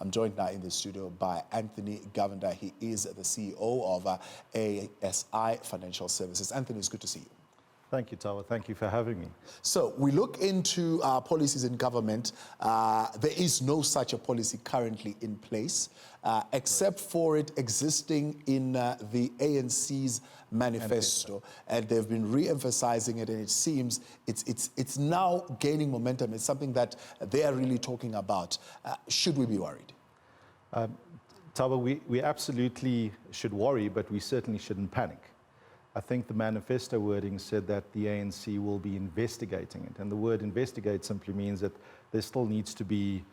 I'm joined now in the studio by Anthony Govender. He is the CEO of ASI Financial Services. Anthony, it's good to see you. Thank you, Tawa. Thank you for having me. So we look into policies in government. There is no such a policy currently in place, except for it existing in the ANC's manifesto. And they've been re-emphasizing it, and it seems it's now gaining momentum. It's something that they are really talking about. Should we be worried? Tawa, we absolutely should worry, but we certainly shouldn't panic. I think the manifesto wording said that the ANC will be investigating it. And the word investigate simply means that there still needs to be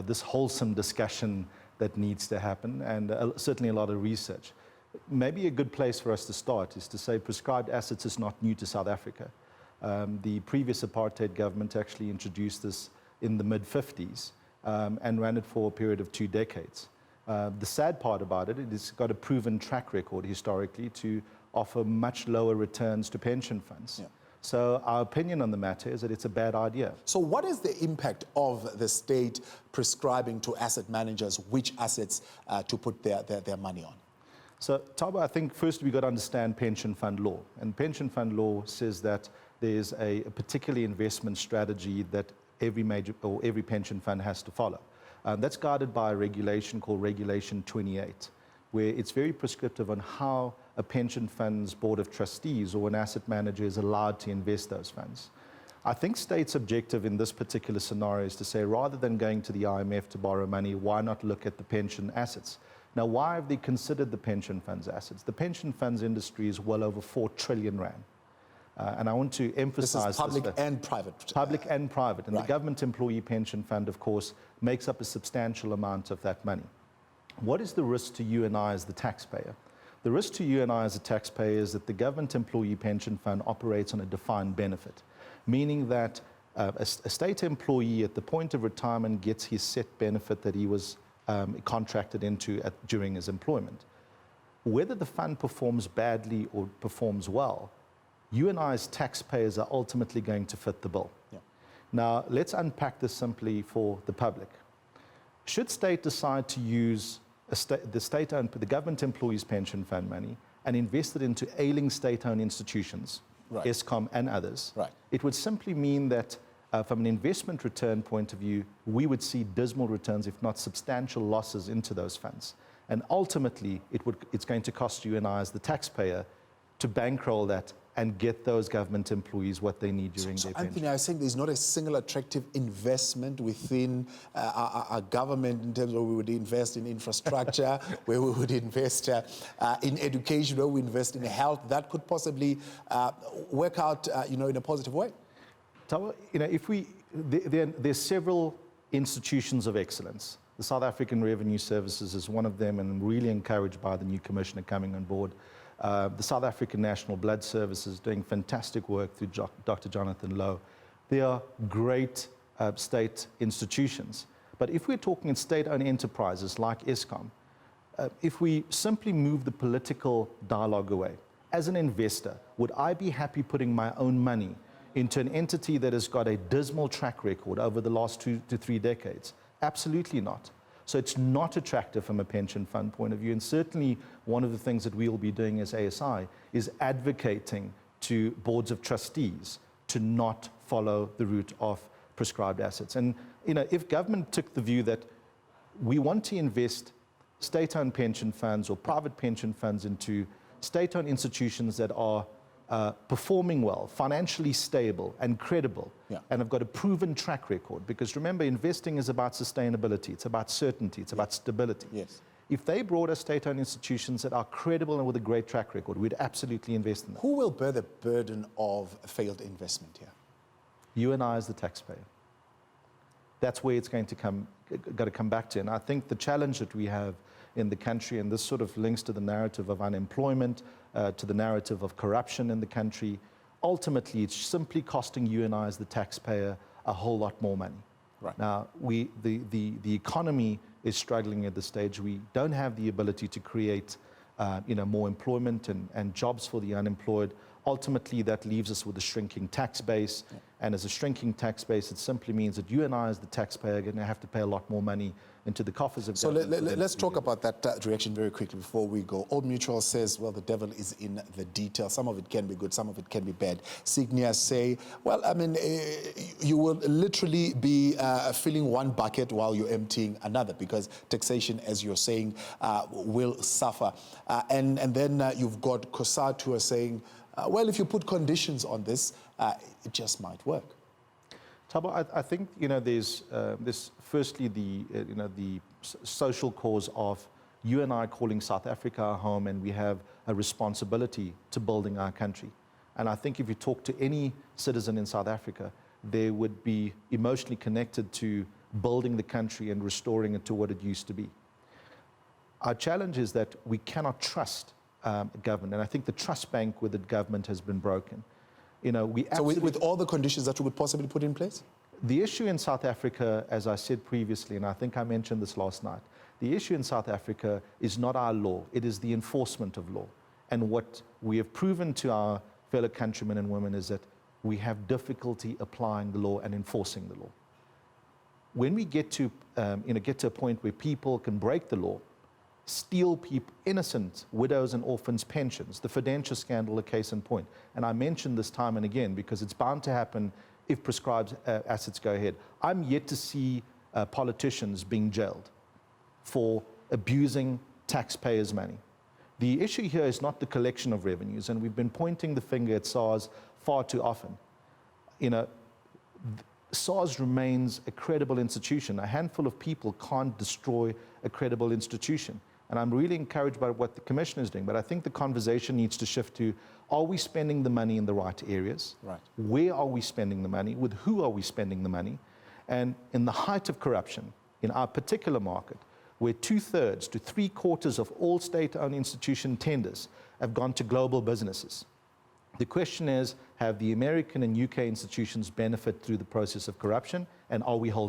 this wholesome discussion that needs to happen, and certainly a lot of research. Maybe a good place for us to start is to say prescribed assets is not new to South Africa. The previous apartheid government actually introduced this in the mid-50s and ran it for a period of 2 decades. The sad part about it, it's got a proven track record historically to offer much lower returns to pension funds. Yeah. So our opinion on the matter is that it's a bad idea. So what is the impact of the state prescribing to asset managers which assets to put their money on? So, Taba, I think first we've got to understand pension fund law. And pension fund law says that there's a particular investment strategy that every pension fund has to follow. That's guided by a regulation called Regulation 28, where it's very prescriptive on how a pension fund's board of trustees or an asset manager is allowed to invest those funds. I think state's objective in this particular scenario is to say, rather than going to the IMF to borrow money, why not look at the pension assets? Now, why have they considered the pension funds assets? The pension funds industry is well over 4 trillion rand. And I want to emphasize this is public and private. Public and private. And right. The government employee pension fund, of course, makes up a substantial amount of that money. What is the risk to you and I as the taxpayer? The risk to you and I as a taxpayer is that the government employee pension fund operates on a defined benefit, meaning that a state employee at the point of retirement gets his set benefit that he was contracted into during his employment. Whether the fund performs badly or performs well, you and I as taxpayers are ultimately going to foot the bill. Yeah. Now, let's unpack this simply for the public. Should state decide to use the government employees pension fund money and invest it into ailing state-owned institutions, right. Eskom and others, right. It would simply mean that from an investment return point of view, we would see dismal returns, if not substantial losses into those funds. And ultimately, it's going to cost you and I as the taxpayer to bankroll that and get those government employees what they need during their pension. Anthony, I think there's not a single attractive investment within our government in terms of we would invest in infrastructure, where we would invest in education, where we invest in health, that could possibly work out, in a positive way. So, there's several institutions of excellence. The South African Revenue Services is one of them, and I'm really encouraged by the new commissioner coming on board. The South African National Blood Service is doing fantastic work through Dr. Jonathan Lowe. They are great state institutions. But if we're talking in state-owned enterprises like Eskom, if we simply move the political dialogue away, as an investor, would I be happy putting my own money into an entity that has got a dismal track record over the last 2 to 3 decades? Absolutely not. So it's not attractive from a pension fund point of view. And certainly one of the things that we'll be doing as ASI is advocating to boards of trustees to not follow the route of prescribed assets. And if government took the view that we want to invest state-owned pension funds or private pension funds into state-owned institutions that are performing well, financially stable and credible, yeah. And have got a proven track record. Because remember, investing is about sustainability, it's about certainty, it's about stability. Yes. If they brought us state-owned institutions that are credible and with a great track record, we'd absolutely invest in them. Who will bear the burden of failed investment here? You and I as the taxpayer. That's where it's got to come back to. And I think the challenge that we have in the country, and this sort of links to the narrative of unemployment, to the narrative of corruption in the country, ultimately it's simply costing you and I as the taxpayer a whole lot more money. Right. Now, the economy is struggling at this stage. We don't have the ability to create more employment and jobs for the unemployed. ultimately that leaves us with a shrinking tax base. Yeah. And as a shrinking tax base, it simply means that you and I as the taxpayer are going to have to pay a lot more money into the coffers of So government. let's talk about that direction very quickly before we go. Old Mutual says, well, the devil is in the detail. Some of it can be good, some of it can be bad. Signia say, well, I mean, you will literally be filling one bucket while you're emptying another, because taxation, as you're saying, will suffer. And then you've got COSATU who are saying, well, if you put conditions on this, it just might work. Thabo, I think, you know, there's firstly the social cause of you and I calling South Africa our home, and we have a responsibility to building our country. And I think if you talk to any citizen in South Africa, they would be emotionally connected to building the country and restoring it to what it used to be. Our challenge is that we cannot trust government, and I think the trust bank with the government has been broken. You know, so with all the conditions that we could possibly put in place? The issue in South Africa, as I said previously, and I think I mentioned this last night, the issue in South Africa is not our law, it is the enforcement of law. And what we have proven to our fellow countrymen and women is that we have difficulty applying the law and enforcing the law. When we get to a point where people can break the law, steal innocent widows and orphans' pensions, the Fidentia scandal, a case in point. And I mention this time and again because it's bound to happen if prescribed assets go ahead. I'm yet to see politicians being jailed for abusing taxpayers' money. The issue here is not the collection of revenues, and we've been pointing the finger at SARS far too often. You know, SARS remains a credible institution. A handful of people can't destroy a credible institution. And I'm really encouraged by what the Commission is doing, but I think the conversation needs to shift to, are we spending the money in the right areas? Right. Where are we spending the money? With who are we spending the money? And in the height of corruption, in our particular market, where 2/3 to 3/4 of all state-owned institution tenders have gone to global businesses, the question is, have the American and UK institutions benefit through the process of corruption, and are we holding